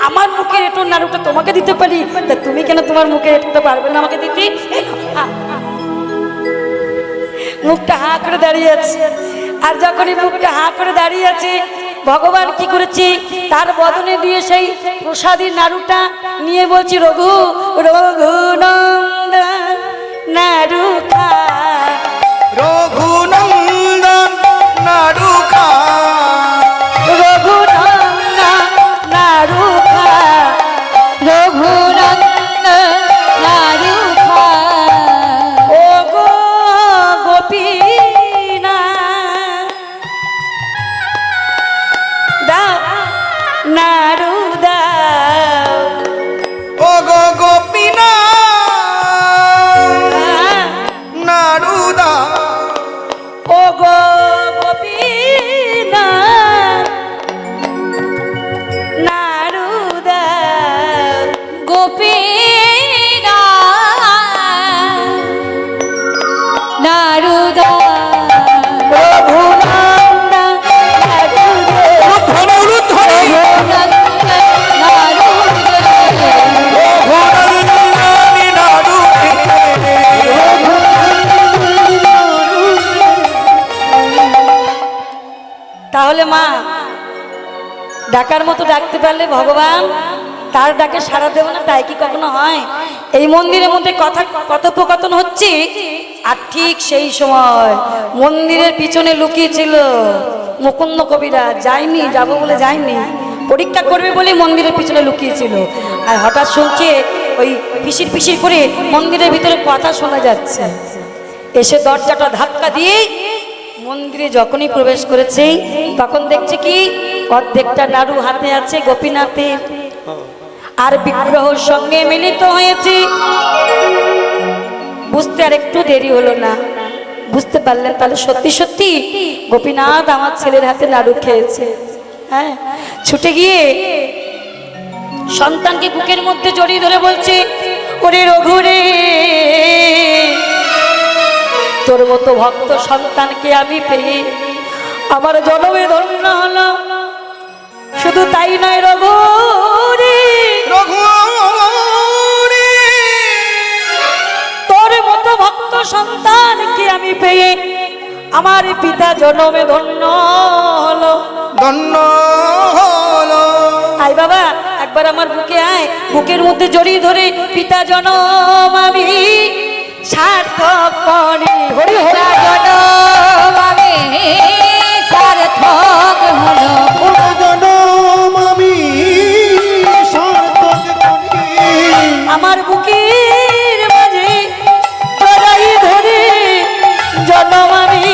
আমার মুখের এঁটোর নাড়ুটা তোমাকে দিতে পারি, তা তুমি কেন তোমার মুখের এঁটোটা পারবে না আমাকে দিতে? মুখটা হাঁ করে দাঁড়িয়ে আছে। আর যখনই মুখটা হাঁ করে দাঁড়িয়ে আছে, ভগবান কি করেছে, তার বদনে দিয়ে সেই প্রসাদী নাড়ুটা নিয়ে বলছি, রঘু রঘুনন্দন নাড়ু খা, রঘুনন্দন নাড়ু খা, রঘুনন্দন নাড়ু খা, রঘুনন্দন নাড়ু খা। ও গো গোপীনা দাও নাড়ু দাও, ও গো গোপীনা নাড়ু দা, ও গো গোপীনা নাড়ু দাও, গোপীনা নাড়ু দা। রঘুনন্দন নাড়ু দে, রঘুনন্দন নাড়ু দে। রঘুনন্দনী নাড়ু খে। তাহলে মা ডাকার মতো ডাকতে পারলে ভগবান তার ডাকে সাড়া দেব না, তাই কি কখনো হয়? এই মন্দিরের মধ্যে কথোপকথন হচ্ছে, আর ঠিক সেই সময় মন্দিরের পিছনে লুকিয়ে ছিল মুকুন্দ কবিরা, যায়নি, যাবো বলে যায়নি, পরীক্ষা করবে বলে মন্দিরের পিছনে লুকিয়েছিল। আর হঠাৎ শুনছে ওই পিসির পিসির করে মন্দিরের ভিতরে কথা শোনা যাচ্ছে। এসে দরজাটা ধাক্কা দিয়ে মন্দিরে যখনই প্রবেশ করেছে, তখন দেখছে কি অর্ধেকটা নাড়ু হাতে আছে গোপীনাথের, আর বিগ্রহের সঙ্গে মিলিত হয়েছে। বুঝতে আর একটু দেরি হলো না, বুঝতে পারলেন তাহলে সত্যি সত্যি গোপীনাথ আমার ছেলের হাতে নাড়ু খেয়েছে। হ্যাঁ, ছুটে গিয়ে সন্তানকে বুকের মধ্যে জড়িয়ে ধরে বলছে, ওরে রঘুরে, তোর মতো ভক্ত সন্তানকে আমি পেয়ে আমার জনমে ধন্য হলো। শুধু তাই নয় রঘুরে, রঘুরে, তোর মতো ভক্ত সন্তানকে আমি পেয়ে আমার পিতা জনমে ধন্য হলো। ধন্য হলো। আয় বাবা, একবার আমার বুকে আয়, বুকের মধ্যে জড়িয়ে ধরে পিতা জনম আমি সার্থক করি। হরি হরি জনম আমি সার্থক হলো। জনম আমি সার্থক করি। আমার বুকের মাঝে জড়াই ধরে জনম আমি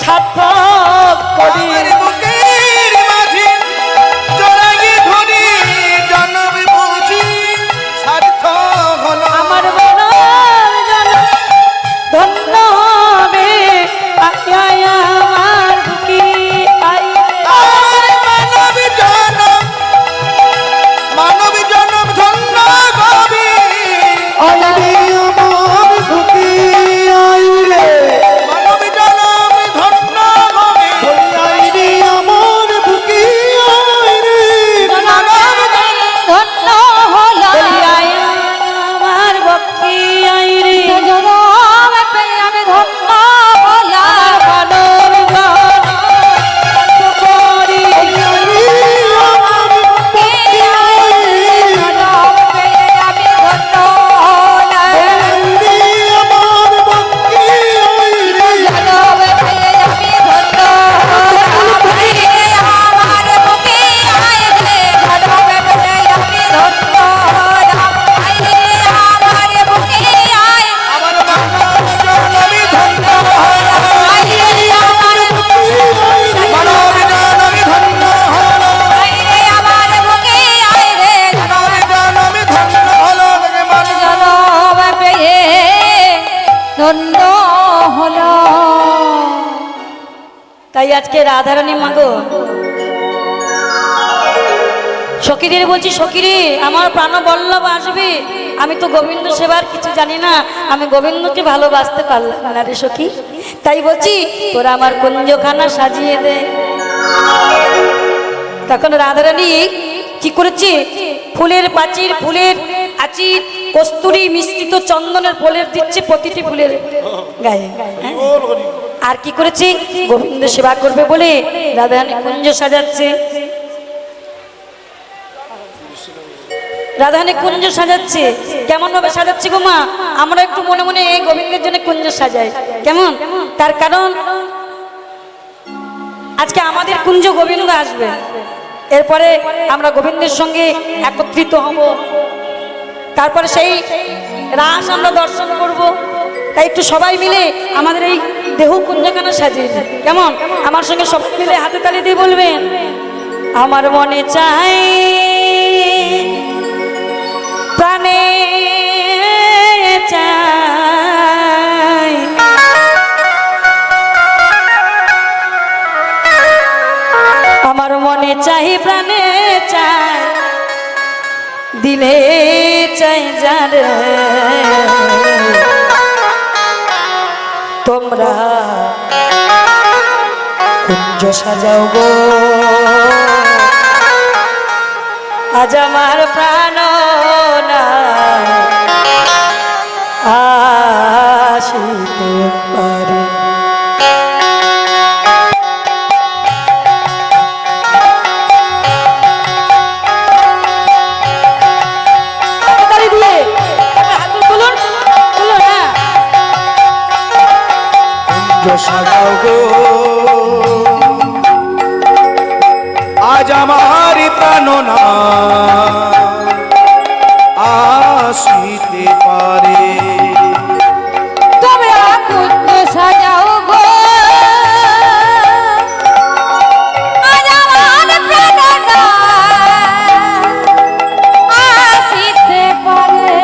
সার্থক করি। আমার বুকের মাঝে জড়াইয়ে ধরি, জনম বুঝি সার্থক হলো। আমার মনের জনম ধন্য হবে। আয় আয় আমার বুকে আয়, আর মানব জনম ধন্য হবে। আমার বুকে আইরে, মানব জনম ধন্য হবে। আইরে আমার বুকে আইরে, মানব ধন্য হলো। বলি আয় আমার বক্ষে আয় রে, জনম পেয়ে আমি ধন্য হলাম। মানব জনম করি। আমার বুকে আইরে, জনম পেয়ে আমি ধন্য হলাম। আইরে আমার বুকে আইরে। জনম পেয়ে আমি ধন্য হলাম। আমার বুকে আয় রে, জনম পেয়ে আমি ধন্য হলাম। আয় আমার বুকে আয়, আমার মানব জনমই ধন্য হলো। আয় আমার বুকে আয়, মানব জনমই ধন্য হলো। আয় আমার বুকে আয় রে, জনম জনমই ধন্য হলো। মানব জনম পেয়ে ধন্য হলো। তাই আজকে রাধারানী মাগো সখীদের বলছি, সখীরে আমার প্রাণ বল্লভ আসবে। আমি তো গোবিন্দ সেবার কিছু জানি না, আমি গোবিন্দকে ভালোবাসতে পারলাম না রে সখী। তাই বলছি তোরা আমার কুঞ্জখানা সাজিয়ে দে। তখন রাধারানী কি করেছে? ফুলের পাচির, ফুলের আচির, কস্তুরী মিশ্রিত চন্দনের প্রলেপ দিচ্ছে প্রতিটি ফুলের গায়ে। হ্যাঁ? আর কি করেছে? গোবিন্দ সেবা করবে বলে রাধারানী কুঞ্জ সাজাচ্ছে। রাধারানী কুঞ্জ সাজাচ্ছে। কেমন ভাবে সাজাচ্ছে গো মা? আমরা একটু মনে মনে এই গোবিন্দের জন্য কুঞ্জ সাজাই। কেমন? তার কারণ আজকে আমাদের কুঞ্জ গোবিন্দ আসবে, এরপরে আমরা গোবিন্দের সঙ্গে একত্রিত হব, তারপরে সেই রাস আমরা দর্শন করব। তাই একটু সবাই মিলে আমাদের এই দেহ কুঞ্জখানা সাজিয়ে দিই। কেমন? আমার সঙ্গে সবাই মিলে হাতে তালি দিয়ে বলবেন, আমার মনে চাই প্রাণে চাই, আমার মনে চাই প্রাণে চাই, দিলে চাই যারে তোমরা কুঞ্জ সাজাও গো, আজ আমার প্রাণ আসিতে পারে। সাজাও গো, আজ আমার প্রাণ আসিতে পারে। তোমরা কুঞ্জ সাজাও গো, আজ আমার প্রাণনা আসিতে পারে।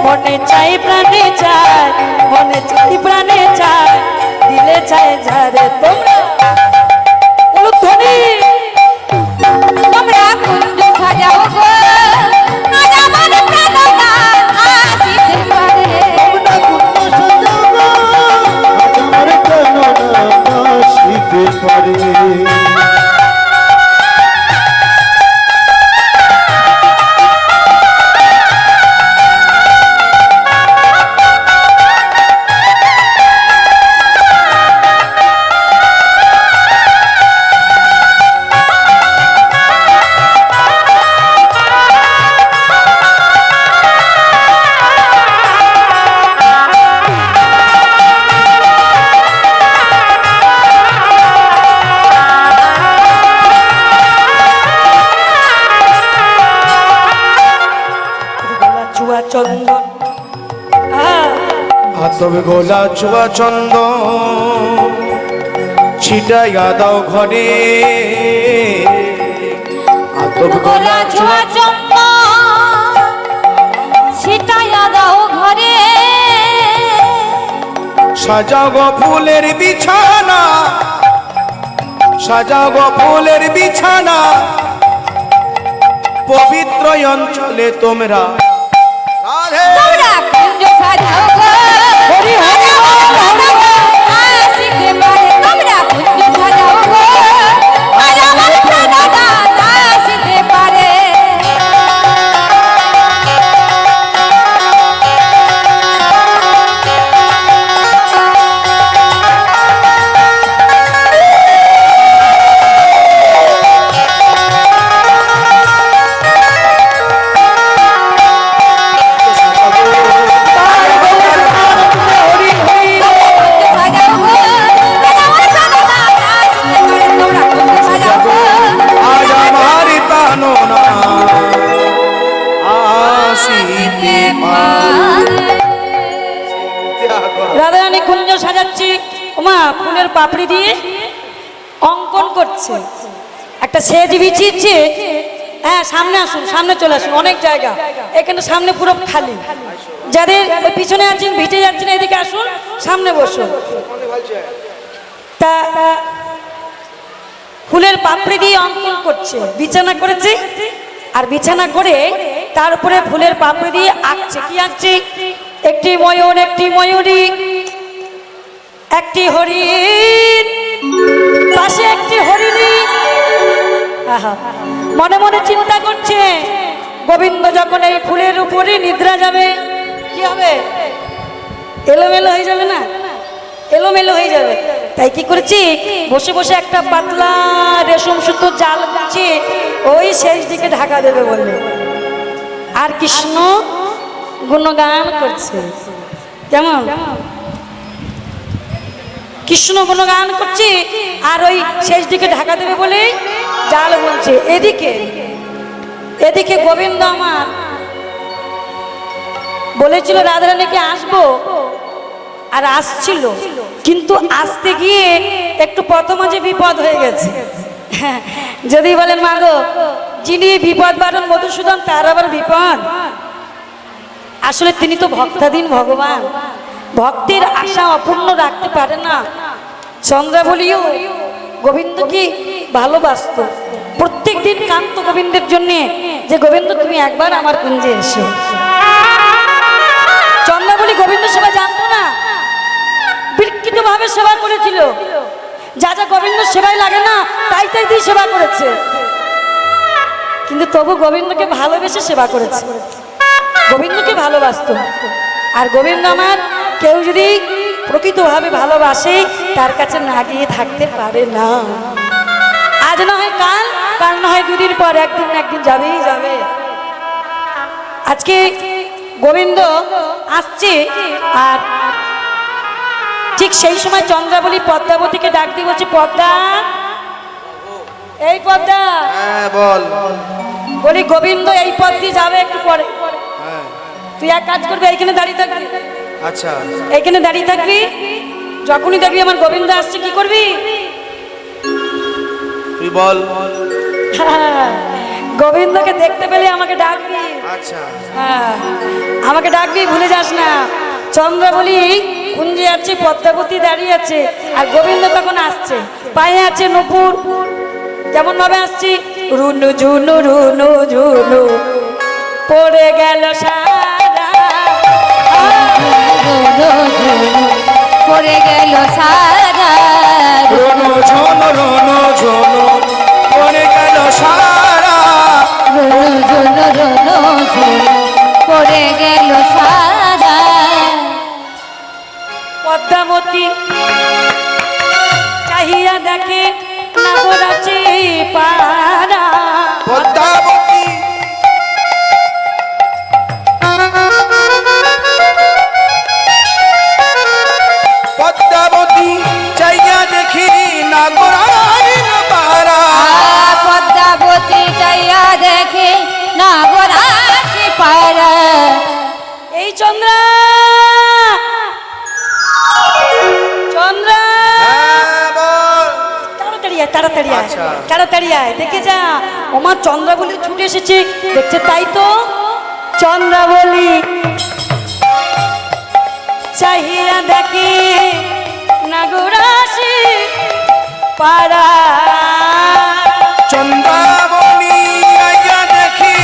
মনে চাই প্রাণে চাই, মনে চাই প্রাণে চাই, দিলে চাই যারে তোমরা ধ্বনি। তোমরা কুঞ্জ সাজাও গো, আজ আমার প্রাণনা আসিতে পারে। আমার প্রাণ আসিতে পারে। চন্দন তবে গোলা চুয়া চন্দন ছিটাইয়া দাও ঘরে, তবে গোলা ছোঁয়া চন্দন ছিটাইয়া দাও ঘরে। সাজাও গো ফুলের বিছানা, সাজাও গো ফুলের বিছানা, পবিত্র অঞ্চলে তোমরা। তোমরা কুঞ্জ সাজাও গো, হরি হরি আসিতে পারে। তোমরা কুঞ্জ সাজাও গো, আজ আমার প্রাণনা আসিতে পারে। রাধারানী কুঞ্জ সাজাচ্ছি। ওমা ফুলের পাপড়ি দিয়ে অঙ্কন করছে, একটা সেজ বিছিয়েছে। হ্যাঁ সামনে আসুন, সামনে চলে আসুন, অনেক জায়গা এখানে সামনে পুরো খালি। যাদের ওই পিছনে আছেন ভিজে যাচ্ছেন এদিকে আসুন, সামনে বসুন। তা ফুলের পাপড়ি দিয়ে অঙ্কন করছে, বিছানা করেছে, আর বিছানা করে তার উপরে ফুলের পাপড়ি দিয়ে আঁকছে। কি আঁকছে? একটি ময়ূর, একটি ময়ূরী, একটি হরিণ, পাশে একটি হরিণী, আহা, মনে মনে চিন্তা করছে গোবিন্দ যখন এই ফুলের উপরে নিদ্রা যাবে কি হবে? এলোমেলো হয়ে যাবে না? এলোমেলো হয়ে যাবে। তাই কি করেছি, বসে বসে একটা পাতলা রেশম সুতো জাল বুনছে, ওই শেষ দিকে ঢাকা দেবে বলে। আর কৃষ্ণ গুণগান করছে। কেমন? কৃষ্ণ গুণগান করছে আর ওই শেষ দিকে ঢাকা দেবে বলে জাল বলছে। এদিকে এদিকে গোবিন্দ আমার বলেছিল রাধারানীকে আসবো, আর আসছিল, কিন্তু আসতে গিয়ে একটু প্রথমে বিপদ হয়ে গেছে। যদি বলেন মা গো, যিনি বিপদ বারণ মধুসূদন, তার আবার বিপদ। আসলে তিনি তো ভক্তাধীন ভগবান, ভক্তের আশা অপূর্ণ রাখতে পারে না। চন্দ্রাবলীও গোবিন্দকে ভালোবাসত, প্রত্যেক দিন কান্ত গোবিন্দের জন্য, যে গোবিন্দ তুমি একবার আমার কুঞ্জে এসো। চন্দ্রাবলী গোবিন্দ সেবা জানতো না, বিকৃত ভাবে সেবা করেছিল। যা যা গোবিন্দ সেবায় লাগে না তাই তাই দিয়ে সেবা করেছে, কিন্তু তবু গোবিন্দকে ভালোবেসে সেবা করেছে, গোবিন্দকে ভালোবাসতো। আর গোবিন্দ আমার কেউ যদি প্রকৃতভাবে ভালোবাসে তার কাছে না গিয়ে থাকতে পারে না। আজ না হয় কাল, কাল না হয় দুদিন পর, একদিন না একদিন যাবেই যাবে। আজকে গোবিন্দ আসছে, আর ঠিক সেই সময় চন্দ্রাবলী পদ্মাবতীকে ডাক দিয়ে বলছে, পদ্মা, এই পদ্মা, হ্যাঁ বল। বলি গোবিন্দ এই পথ দিয়ে যাবে একটু পরে, হ্যাঁ তুই এক কাজ করবি, এইখানে দাঁড়িয়ে থাকবি, আচ্ছা এইখানে দাঁড়িয়ে থাকবি। যখনই দেখবি আমার গোবিন্দ আসছে কি করবি? তুই বল। গোবিন্দকে দেখতে পেলে আমাকে ডাকবি। আচ্ছা হ্যাঁ, আমাকে ডাকবি, ভুলে যাস না। চন্দ্রাবলী কুঞ্জে আছে, পদ্মাবতী দাঁড়িয়ে আছে, আর গোবিন্দ তখন আসছে, পায়ে আছে নূপুর। কেমন ভাবে আসছি? রুনু ঝুনু রুনু ঝুনু পড়ে গেল সারা, পড়ে গেল সারা, রোনো ঝোনো রোনো ঝোনো পড়ে গেল সারা, পড়ে গেল সারা। পদ্মাবতী চাহিয়া দেখে নাগরাচি পাড়া, পদ্মাবতী পদ্মাবতী চাইয়া দেখি নাগরাইন পাড়া, পদ্মাবতী চাইয়া দেখে নাগরাচি পাড়া। এই চন্দ্রা, চন্দ্রা, হ্যাঁ বল। তাড়াতাড়ি আয়, তাড়াতাড়ি আয়, আচ্ছা। তাড়াতাড়ি আয়, দেখে যা। ওমা চন্দ্রাবলী ছুটে এসেছে, দেখছে তাই তো। চন্দ্রাবলী চাহিয়া দেখি নাগরাচি পাড়া, চন্দ্রাবলী আইয়া দেখি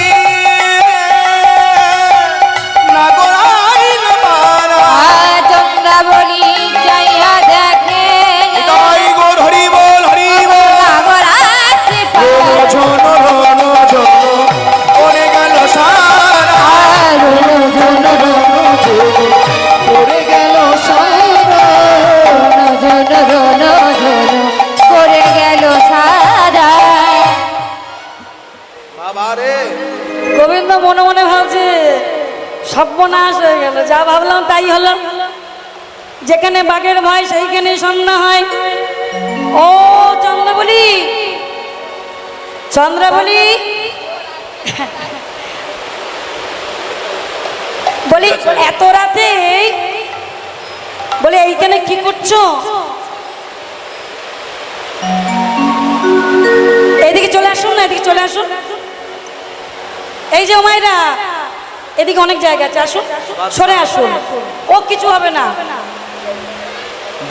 নাগরাইন পাড়া, চন্দ্রাবলী চাইয়া দেখে তাই গো হরি বল হরি বল। নাগরাচি রোনো পাড়া। ঝোনো রোনো ঝোনো পড়ে গেল সারা, রোনো ঝোনো রোনো ঝোনো পড়ে গেল সারা, পড়ে গেল সারা। বাবা রে। গোবিন্দ মনে মনে ভাবছে সর্বনাশ হয়ে গেল, যা ভাবলাম তাই হলো। যেখানে বাঘের ভয় সেইখানে সন্ধ্যা হয়। ও চন্দ্রাবলী, চন্দ্রাবলী, বলি এত রাতে, বলি এইখানে কি করছো? এইদিকে চলে আসুন না, এদিকে চলে আসুন। এই যে ওমাইরা, এদিকে অনেক জায়গা আছে, আসুন, সরে আসুন, ও কিছু হবে না।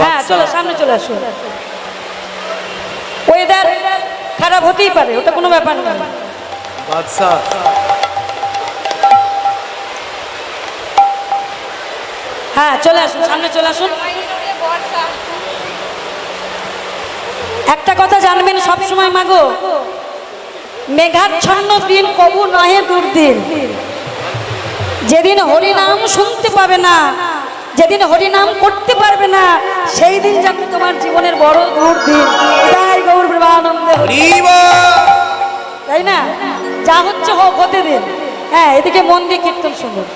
হ্যাঁ চলে সামনে চলে আসুন। ওয়েদার খারাপ হতেই পারে, ওটা কোনো ব্যাপার না। বাদশাহ হ্যাঁ চলে আসুন, সামনে চলে আসুন। একটা কথা জানবেন সব সময় মাগো, মেঘাচ্ছন্ন দিন কবু নহে দুর্দিন, যেদিন হরিনাম শুনতে পাবে না, যেদিন হরিনাম করতে পারবে না, সেই দিন যাবে তোমার জীবনের বড় দুর্দিন। তাই গৌর প্রেমানন্দ হরি, তাই না? যা হচ্ছে হোক, হতে দিন। হ্যাঁ, এদিকে মন দিয়ে কীর্তন শুনুন।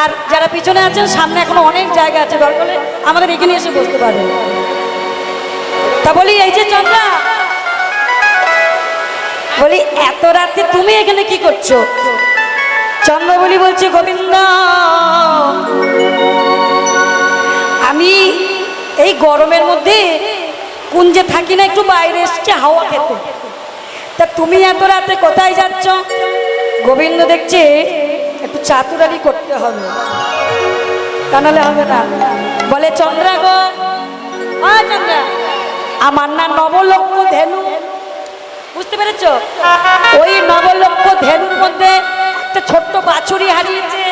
আর যারা পিছনে আছেন, সামনে এখনো অনেক জায়গা আছে, দরকার হলে আমাদের এখানে এসে বসতে পারবেন। তা বলি, এই যে চন্দ্রা, বলি এত রাতে তুমি এখানে কি করছো? চন্দ্রবলি বলছে, গোবিন্দ, আমি এই গরমের মধ্যে কুঞ্জে থাকি না, একটু বাইরে এসছে হাওয়া খেতে। তা তুমি এত রাতে কোথায় যাচ্ছ? গোবিন্দ দেখছে একটু চাতুরানি করতে হবে, তা নাহলে হবে না। বলে, চন্দ্রা গো, চন্দ্রা, আমার না নবলক্ষ ধেনু, বুঝতে পেরেছ? ওই নবলক্ষ ধেনুর মধ্যে একটা ছোট্ট বাছুরি হারিয়েছে।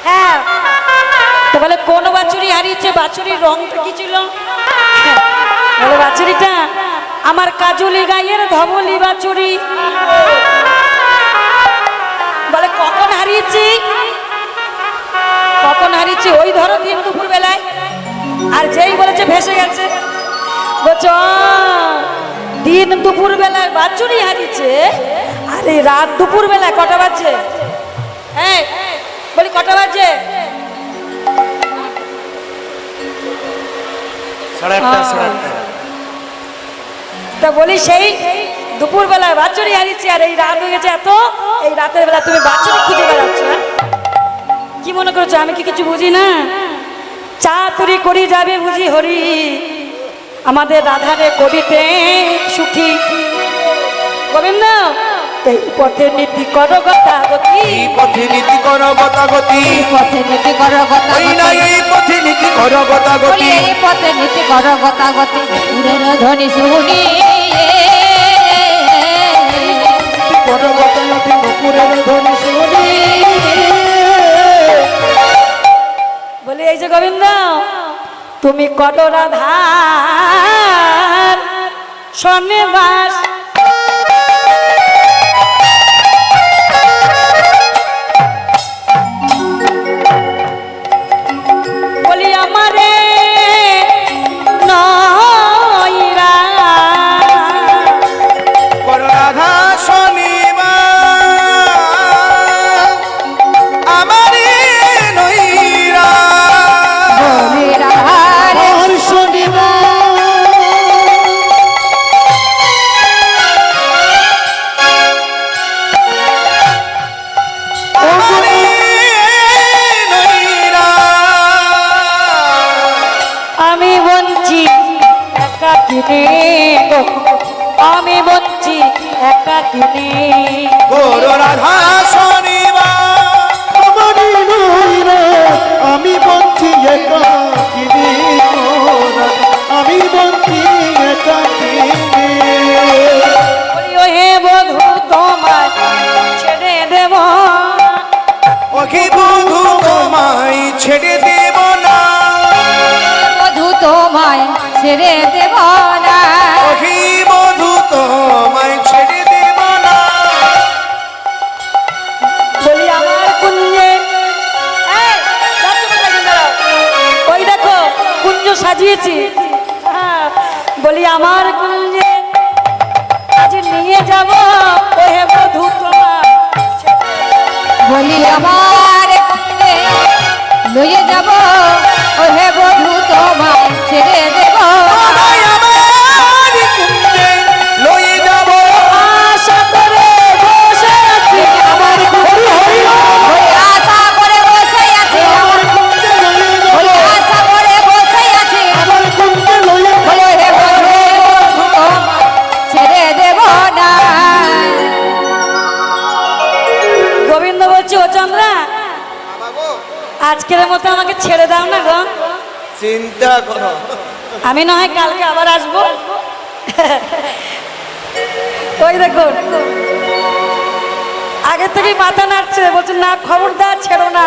হ্যাঁ, তো বলে কোন বাছুরি হারিয়েছে? বাছুরির রংটা কি ছিল? বলে, বাছুরিটা আমার কাজলি গায়ের ধবলি বাছুরি। বলে, কখন হারিয়েছি? কখন হারিয়েছি? ওই ধরো দিন দুপুর বেলায়। আর যেই বলেছে ভেসে গেছে, বলছ দিন দুপুর বেলায় বাছুরি হারিয়েছে, আর এই রাত দুপুর বেলায় কটা বাজে? হ্যাঁ, বলি কটা বাজে? তা বলি সেই দুপুর বেলায় বাছুরি হারিয়েছি, আর এই রাত হয়ে গেছে এত, এই রাতের বেলা তুমি বাছুরি খুঁজে বেড়াচ্ছ। কি মনে করছো আমি কি কিছু বুঝি না? চাতুরি করি যাবে বুঝি হরি, আমাদের রাধারে করিতে সুখী। গোবিন্দ, এই পথে নীতি কর গতাগতি, এই পথে নীতি কর গতাগতি, এই পথে নীতি কর ওই না গতাগতি, এই পথে নীতি কর গতাগতি, এই পথে নীতি কর গতাগতি, উড়ের ধ্বনি শুনি কর গতাগতি, নুপুরের ধ্বনি শুনি। বলি, এই যে গোবিন্দ, তুমি কত রাধার সন্নিবাস, বলি আমারে নয়রা, কর রাধা শনিবার, আমারে নইরা, রাধার আমারে নইরা। আমি বঞ্চি একা কিনে, আমি বঞ্চি একা কিনে, কর রাধা শনিবার, আমারে নইরা, আমি বঞ্চি একাকিনী, আমি বঞ্চি একাকিনী। বলি ও হে বধূ তোমায় ছেড়ে দেব, ওকে বধূ তোমায় ছেড়ে দেব না, বধূ তোমায় ছেড়ে দেব না, ওকে বধূ তোমায় ছেড়ে দেব না। বলি আমার কুঞ্জে, এই, যাচ্ছো কোথায় কিন্তু দাঁড়াও। ওই দেখো কুঞ্জ সাজিয়েছি। হ্যাঁ, বলি আমার কুঞ্জে আজ নিয়ে যাব, ও হে বধূ তোমায় ছেড়ে দেব। বলি আমার কুঞ্জে লইয়ে যাব, ও হে বধূ তোমায় ছেড়ে দেব না। আমায় আমার কুঞ্জে লয়ে যাব, আশা করে বসে আছি আমার কুঞ্জে, ওই আশা করে বসে আছি, আমার কুঞ্জে লয়ে যাব, ওই আশা করে বসে আছি, আমার কুঞ্জে লয়ে যাব। বলো হে বধূ তোমায় ছেড়ে দেব না। গোবিন্দ বলছি, ও চন্দ্রা, আজকের মতো আমাকে ছেড়ে দাও না গো, চিন্তা করো, আমি না হয় কালকে আবার আসবো। ওই দেখুন আগে থেকে মাথা নাড়ছে, বলছে না খবরদার ছেড়ো না,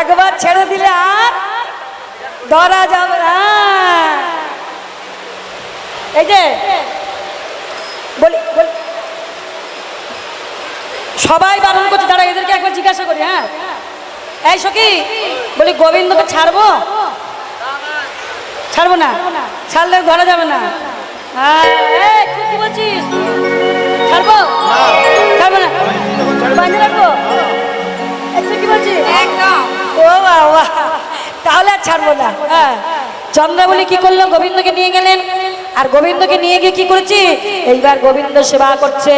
একবার ছেড়ে দিলে আর ধরা যাবে না। এই যে বলি বলি সবাই বারণ করছে, দাঁড়া এদেরকে একবার জিজ্ঞাসা করি। হ্যাঁ এই সখী, বলি গোবিন্দকে ছাড়বো? ছাড়বো না, ছাড়লে ধরা যাবে না। হ্যাঁ এই, তুই কি বলছিস? ছাড়বো? ছাড়বো না, বাঁধে রাখবো? এই, তুই কি বলছিস? একদম। ও বাবা, তাহলে আর ছাড়বো না। হ্যাঁ, চন্দ্রাবলী কি করলো? গোবিন্দকে নিয়ে গেলেন। আর গোবিন্দকে নিয়ে গিয়ে কি করেছি? এইবার গোবিন্দ সেবা করছে।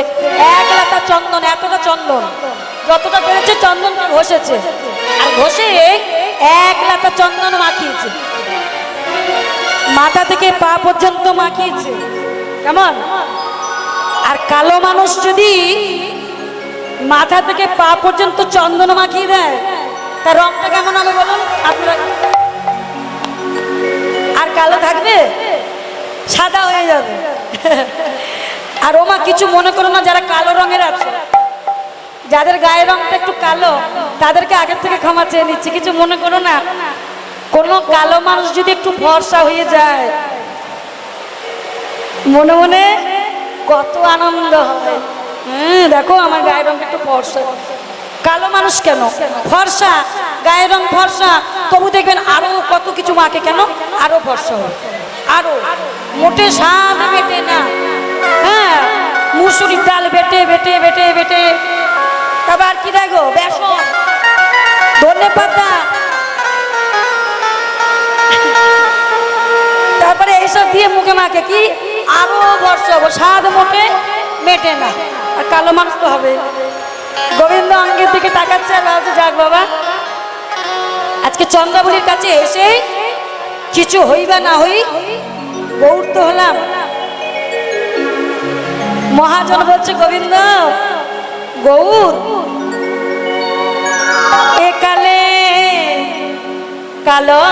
এক লাতা চন্দন, এতটা চন্দন, যতটা পেরেছে চন্দন ঘষেছে, আর ঘষে এক লাতা চন্দন মাখিয়েছে, মাথা থেকে পা পর্যন্ত মাখিয়েছে। কেমন? আর কালো মানুষ যদি মাথা থেকে পা পর্যন্ত চন্দন মাখিয়ে দেয়, তার রংটা কেমন হবে বলুন আপনারা? আর কালো থাকবে? সাদা হয়ে যাবে। আর ওমা কিছু মনে করো না, যারা কালো রঙের আছে, যাদের গায়ের রংটা একটু কালো, তাদেরকে আগের থেকে ক্ষমা চেয়ে নিচ্ছি, কিছু মনে করো না। কোনো কালো মানুষ যদি একটু ফর্সা হয়ে যায়, মনে মনে কত আনন্দ হয়। দেখো আমার গায়ের রংটা একটু ফর্সা। কালো মানুষ কেন ফর্সা, গায়ের রং ফর্সা, তবু দেখবেন আরো কত কিছু মাকে কেন আরো ফর্সা হয়, আরো মোটে স্বাদ বেটে না। হ্যাঁ, মুসুরির ডাল বেটে বেটে বেটে বেটে, তারপর কি দেখো বেসন, ধনে পাতা, তারপরে এইসব দিয়ে মুখে মাকে কি আরো বর্ষা হবো, স্বাদ মোটে মেটে না। আর কালো মানুষ তো হবে। গোবিন্দ অঙ্গের দিকে তাকাচ্ছে আর ভাবছে, যাক বাবা, আজকে চন্দ্রাবলীর কাছে এসে কিছু হই বা না হই, গৌর তো হলাম। মহাজন বলছে, গোবিন্দ গৌর এ কালে কালো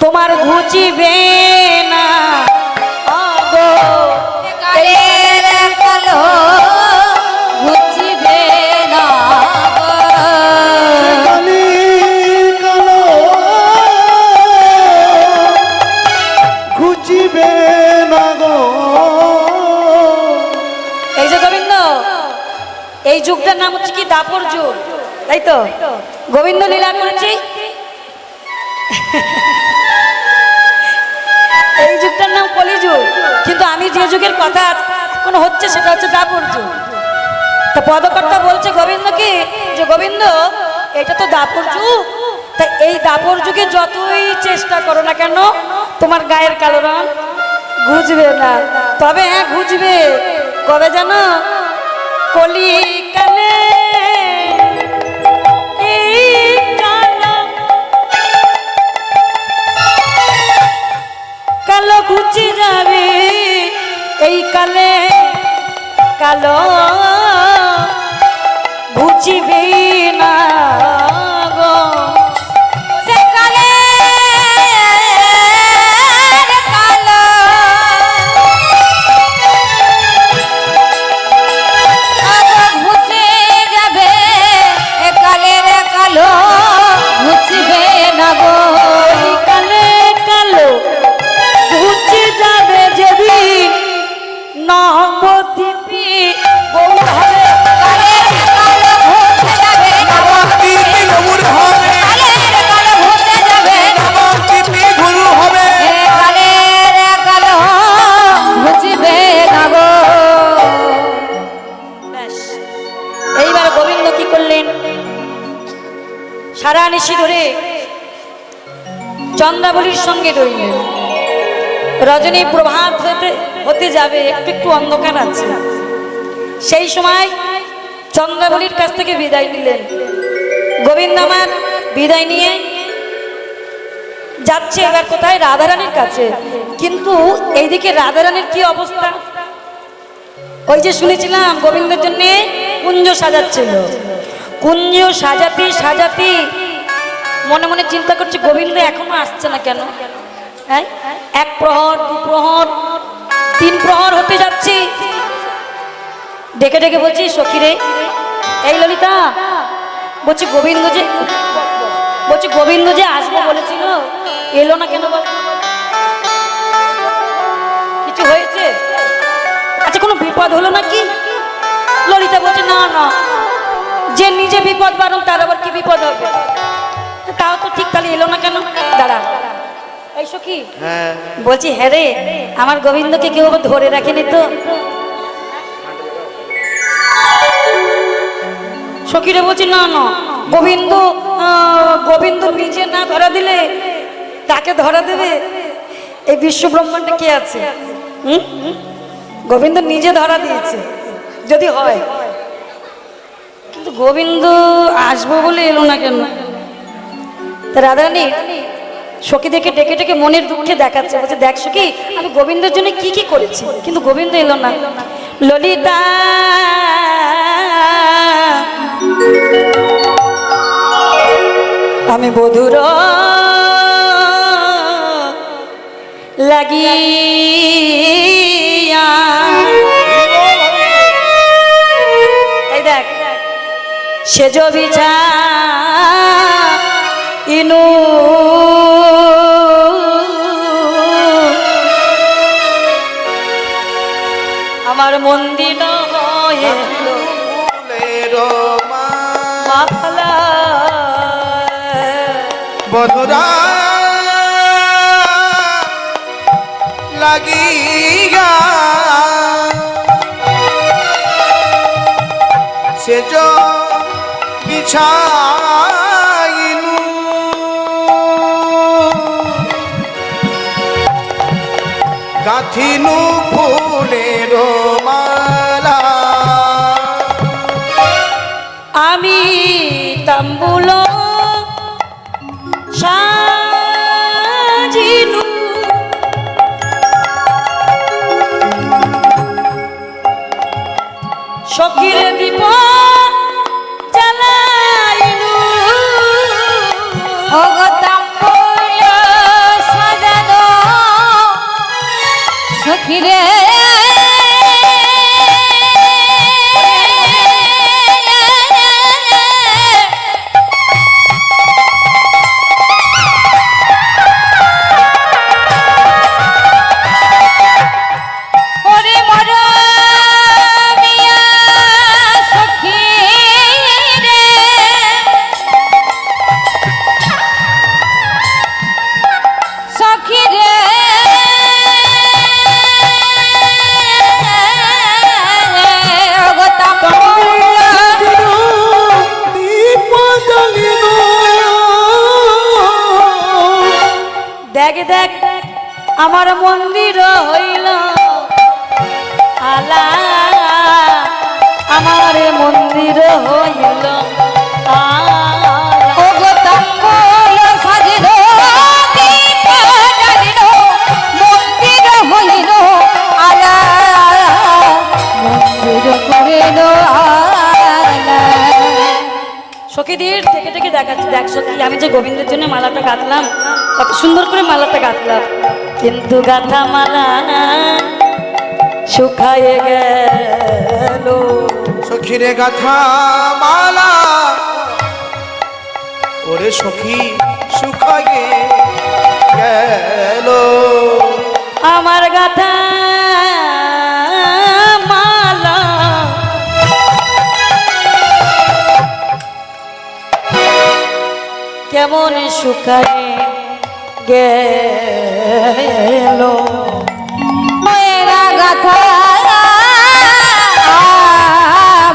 তোমার ঘুচিবে না গো, কালের কালো ঘুচিবে না গো। কালি কালো ঘুচিবে না গো। এই যে গোবিন্দ, এই যুগটার নাম হচ্ছে কি দাপর যুগ, তাই তো? গোবিন্দ লীলা করেছি, এই যুগটার নাম কলিযুগ, কিন্তু আমি যে যুগের কথা এখন হচ্ছে সেটা হচ্ছে দাপর যুগ। তা পদকর্তা বলছে গোবিন্দকে যে, গোবিন্দ এটা তো দাপর যুগ, তা এই দাপর যুগে যতই চেষ্টা করো না কেন, তোমার গায়ের কালো রং ঘুচবে না। তবে হ্যাঁ ঘুচবে কবে জানো? কলি কালে এই কালো কালো ঘুচে যাবে, এই কালে কালো ঘুচিবে না গো। সে কালের কালো ঘুচে যাবে, এ কালের কালো ঘুচবে না গো। এই কালে কালো ঘুচে যাবে যেদিন নবদ্বীপে গৌর হবে। কালের কালো ঘুচে যাবে, নবদ্বীপে গৌর হবে। কালের কালো ঘুচে যাবে, নবদ্বীপে গুরু হবে। এ কালের কালো ঘুচবে না গো। ব্যাস, এইবার গোবিন্দ কি করলেন? সারা নিশি ধরে চন্দ্রাবলীর সঙ্গে রইলেন। রজনী প্রভাত হতে যাবে, একটু একটু অন্ধকার আছে, সেই সময় চন্দ্রাবলীর কাছ থেকে বিদায় নিলেন। গোবিন্দ আমার বিদায় নিয়ে যাচ্ছে এবার কোথায়? রাধারানীর কাছে। কিন্তু এইদিকে রাধারানীর কি অবস্থা? ওই যে শুনেছিলাম গোবিন্দের জন্য কুঞ্জ সাজাচ্ছিল, কুঞ্জ সাজাতে সাজাতে মনে মনে চিন্তা করছে, গোবিন্দ এখনো আসছে না কেন? হ্যাঁ, এক প্রহর, দু প্রহর, তিন প্রহর হতে যাচ্ছে। ডেকে ডেকে বলছি, সখী রে, এই ললিতা, বলছি গোবিন্দ যে আসবো বলেছিল, এলো না কেন বল? কিছু হয়েছে? আচ্ছা কোনো বিপদ হলো নাকি? ললিতা বলছে না না, যে নিজে বিপদ বারণ তার আবার কি বিপদ হবে? তাও তো ঠিক, তাহলে এলো না কেন? দাঁড়া, এই সখী হ্যাঁ বলছি, হ্যাঁ রে, আমার গোবিন্দকে কেউ আবার ধরে রাখেনি তো? সখীরে বলছি না না, গোবিন্দ নিজে না ধরা দিলে তাকে ধরা দেবে? এই বিশ্ব ব্রহ্মাণ্ডে কে আছে? গোবিন্দ নিজে ধরা দিয়েছে যদি হয়, কিন্তু গোবিন্দ আসবো বলে এলো না কেন? তা রাধারানী সখী দেখে ডেকে ডেকে মনের দুঃখে দেখাচ্ছে, বলছে দেখ সখী, আমি গোবিন্দের জন্য কি কি করেছি, কিন্তু গোবিন্দ এলো না। ললিতা আমি বধুর লাগিয়া, এই দেখ সেজ বিছা ইনু আমার মন্দির হইল ফুলের মালা, বধুরা লাগিয়া সেজ বিছাইনু গাথিনু ফুলের মালা, আমি তাম্বুল সাজিনু সখীর দীপ জ্বালাইনু, ওগো তাম্বুল সাজানো সখীরে ওরে মরা মিয়া সখী রে, সখী রে ওগো তাম্বুল দীপ জ্বালিনু দেখ দেখ আমার মন্দির হইল আলা, আমার মন্দির হইল আলা। ওগো তাম্বুল সাজিলো দীপ জ্বালিলো মন্দির হইল আলা, মন্দির করিল আলা। সখীদের থেকে থেকে দেখাচ্ছি, দেখ সখী, আমি যে গোবিন্দের জন্য মালাটা গাঁথলাম, কত সুন্দর করে মালাটা গাঁথলাম, কিন্তু গাঁথা মালা শুকায়ে গেল। সখীরে গাথা মালা, ওরে সখী শুকায়ে গেল, আমার গাঁথা মালা কেমন শুকায়ে গেল। মেরা গাথা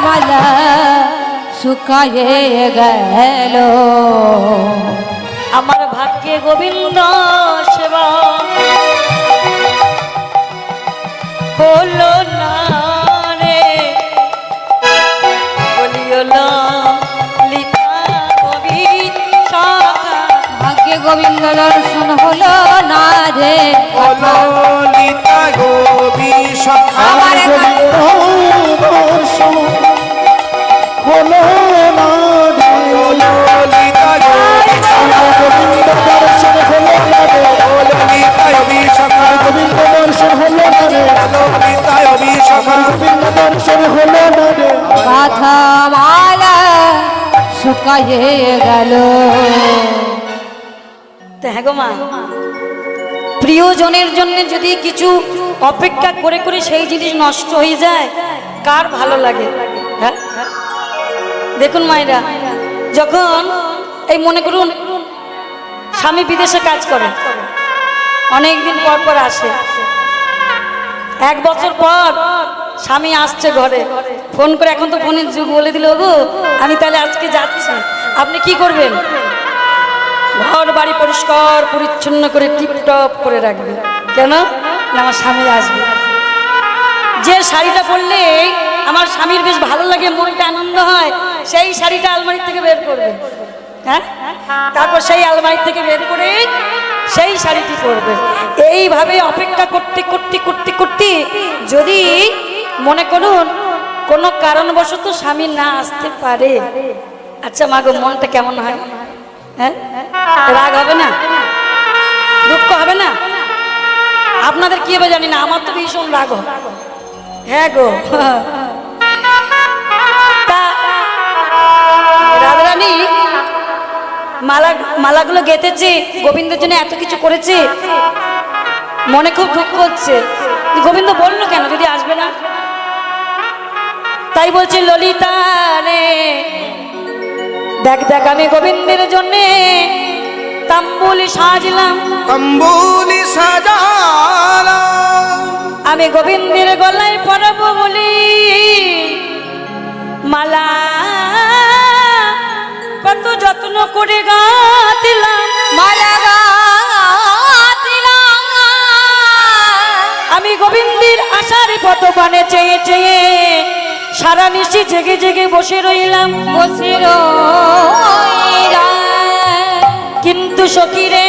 মালা শুকায়ে গেল, আমার ভাগ্যে গোবিন্দ সেবা হলো না রে, বলিও লিতা কবি সখা, ভাগ্যে গোবিন্দ দর্শন হলো না রে, ললিতা গোবি সখা আমার ললিতা গোবি সখা, ললিতা গোবি সখা, ললিতা গোবি সখা, গাথা মালা শুকায়ে গেল। তো হ্যাঁ গো মা, প্রিয়জনের জন্য যদি কিছু অপেক্ষা করে করে সেই জিনিস নষ্ট হয়ে যায়, কার ভালো লাগে? হ্যাঁ, দেখুন মায়েরা, যখন এই মনে করুন স্বামী বিদেশে কাজ করে, অনেকদিন পর পর আসে, 1 বছর পর স্বামী আসছে ঘরে, ফোন করে, এখন তো ফোনের যুগ, বলে দিল গো আমি তাহলে আজকে যাচ্ছি, আপনি কি করবেন? ঘর বাড়ি পরিষ্কার পরিচ্ছন্ন করে টিপটপ করে রাখবে। কেন না? আমার স্বামী আসবে। যে শাড়িটা পরলে আমার স্বামীর বেশ ভালো লাগে, মনটা আনন্দ হয়, সেই শাড়িটা আলমারি থেকে বের করবে। হ্যাঁ, তারপর সেই আলমারি থেকে বের করে সেই শাড়িটি পরবে। এইভাবে অপেক্ষা করতে করতে করতে করতে যদি মনে করুন কোনো কারণবশত স্বামী না আসতে পারে, আচ্ছা মা গো, মনটা কেমন হয়? হ্যাঁ, রাগ হবে না? দুঃখ হবে না? আপনাদের কি হবে জানি না, আমার তো ভীষণ রাগ হয়। হ্যাঁ গো, তা রাধারানী মালাগুলো গেঁথেছে, গোবিন্দের জন্য এত কিছু করেছে, মনে খুব দুঃখ হচ্ছে। গোবিন্দ বললো কেন যদি আসবে না? তাই বলছে, ললিতা রে দেখ দেখ, আমি গোবিন্দের জন্য তাম্বুলি সাজলাম, তম্বুলি সাজালাম, আমি গোবিন্দের গলায় পরাবো বলি মালা, কত যত্ন করে গাঁথিলাম, মালা গাঁথিলাম, আমি গোবিন্দের আশার কত পানে চেয়ে চেয়ে সারা নিশি জেগে জেগে বসে রইলাম, বসে রইলাম। কিন্তু সখী রে,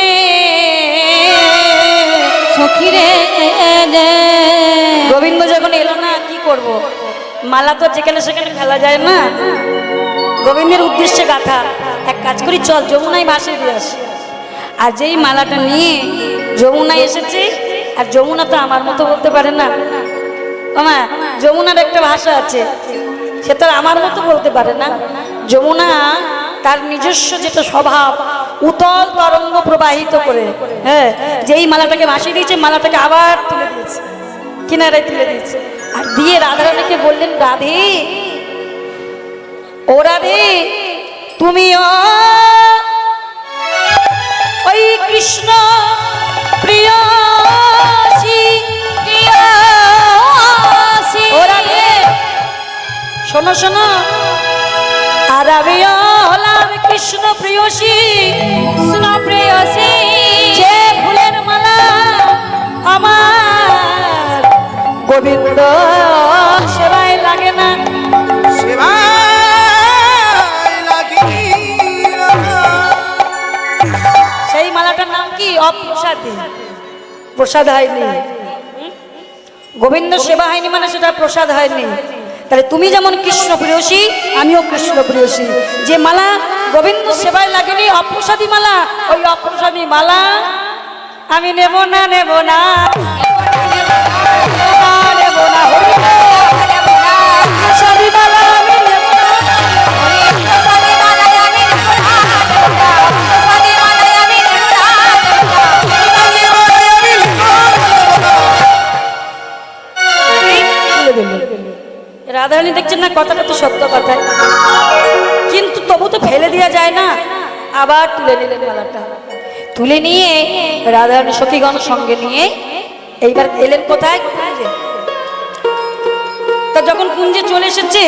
সখী রে গোবিন্দ যখন এলো না, কি করব? মালা তো যেখানে সেখানে ফেলা যায় না, গোবিন্দের উদ্দেশ্যে গাথা। এক কাজ করি, চল যমুনায় ভাসিয়ে দিয়ে আসি। আর যেই মালাটা নিয়ে যমুনায় এসেছে, আর যমুনা তো আমার মতো বলতে পারে না, মা যমুনার একটা ভাষা আছে, সে তো আমার মতো বলতে পারে না। যমুনা তার নিজস্ব যেটা স্বভাব, উতল তরঙ্গ প্রবাহিত করে, হ্যাঁ, যেই মালাটাকে ভাসিয়ে দিয়েছে, মালাটাকে আবার তুলে দিয়েছে, কিনারায় তুলে দিয়েছে, আর দিয়ে রাধারানীকে বললেন, রাধে ও রাধে, তুমিও ওই কৃষ্ণ প্রিয়সী, ও রাধে শোনো শোনো, আর আমিও হলাম কৃষ্ণ প্রিয়সী, কৃষ্ণ প্রেয়সী, যে ফুলের মালা আমার গোবিন্দ সেবায় লাগে না, সেবায় লাগিলাম। সেই মালাটার নাম কি? অপ্রসাদী, প্রসাদ হয়নি। গোবিন্দ সেবা হয়নি মানে সেটা প্রসাদ হয়নি। তাহলে তুমি যেমন কৃষ্ণ প্রিয়সী, আমিও কৃষ্ণ প্রিয়সী। যে মালা গোবিন্দ সেবায় লাগেনি, অপ্রসাদী মালা, ওই অপ্রসাদী মালা আমি নেব না, নেব না, নেব না, প্রসাদী মালা আমি নেব না। রাধারানী দেখছেন না, কথাটা তো সত্য কথা, কিন্তু তবু তো ফেলে দেওয়া যায় না, আবার তুলে নিলেন মালাটা। তুলে নিয়ে রাধারানী সখীগণ সঙ্গে নিয়ে এইবার এলেন কোথায়? কুঞ্জে। তা যখন কুঞ্জে চলে এসেছে,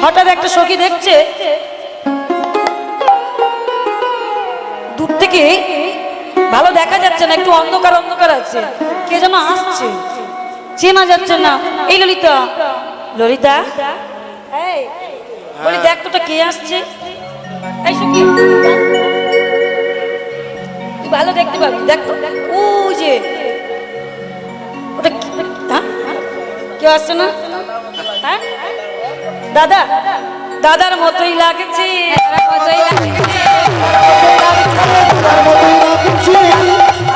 হঠাৎ একটা সখী দেখছে দূর থেকে, ভালো দেখা যাচ্ছে না, একটু অন্ধকার অন্ধকার আছে, কে যেন আসছে, চেনা যাচ্ছে না। এই ললিতা, ললিতা, এই বলি দেখ তোটা কে আসছে। এই সখী, তুই ভালো দেখতে পাবি, দেখ তো, ও যে ওটা কেউ আসছে না? হ্যাঁ দাদা, দাদার মতোই লাগছে,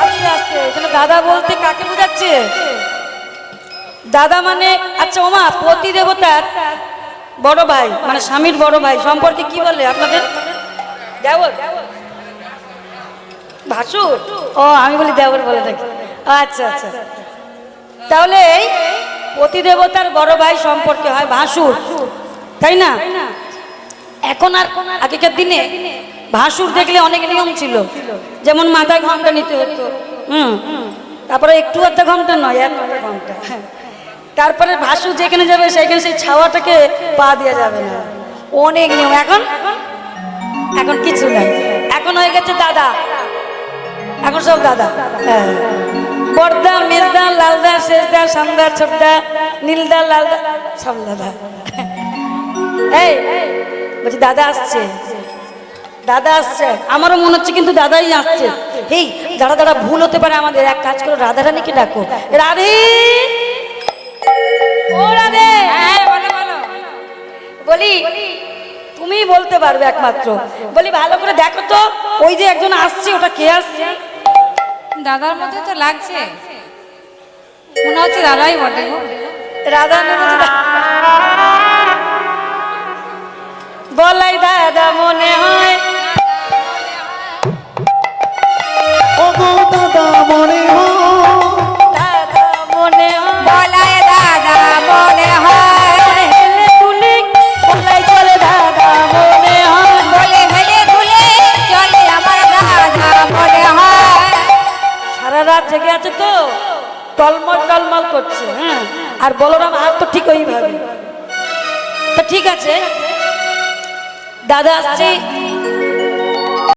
আস্তে আস্তে। এখানে দাদা বলতে কাকে বোঝাচ্ছে? দাদা মানে, আচ্ছা ওমা, পতি দেবতার বড় ভাই, মানে স্বামীর বড় ভাই সম্পর্কে কি বলে আপনাদের? দেওর, ভাসুর? ও আমি বলি দেবর বলে থাকি। আচ্ছা আচ্ছা, তাহলে এই পতিদেবতার বড় ভাই সম্পর্কে হয় ভাসুর, তাই না? এখন আর আগেকার দিনে ভাসুর দেখলে অনেক নিয়ম ছিল, যেমন মাথায় ঘন্টা নিতে হতো, তারপরে একটু আধা ঘন্টা নয়, 1 ঘন্টা। তারপরে ভাসুর যেখানে যাবে সেখানে সেই ছাওয়াটাকে পা দেওয়া যাবে না, অনেক নিয়ম। এখন এখন কিছু নাই, এখন হয়ে গেছে দাদা, এখন সব দাদা। হ্যাঁ, বড়দা, মেজদা, লালদা, শেষদা, সামদা, ছোটদা, নীলদা, লালদা, সব দাদা। এই বলছি দাদা আসছে, দাদা আসছে, আমারও মনে হচ্ছে কিন্তু দাদাই আসছে। এই দাঁড়া দাঁড়া, ভুল হতে পারে আমাদের, এক কাজ করো রাধা রানীকে ডাকো। রাধে, ও রাধে। হ্যাঁ বলো বলো। বলি তুমি বলতে পারবে একমাত্র, বলি ভালো করে দেখো তো ওই যে একজন আসছে, ওটা কে আসছে? দাদার মধ্যে তো লাগছে, মনে হচ্ছে দাদাই বটে গো। রাধা বলাই দাদা মনে হয়, ও গো দাদা মনে হয়, দাদা মনে হয়, বলায় দাদা মনে হয়, হেলে তুলে বলাই চলে দাদা মনে হয়। বলে হেলে দুলে চলে আমার দাদা মনে হয়। সারা রাত জেগে আছে তো, টলমল টলমল করছে। হ্যাঁ, আর বলরাম আর তো ঠিক ওইভাবে। তো ঠিক আছে, দাদা আসছে,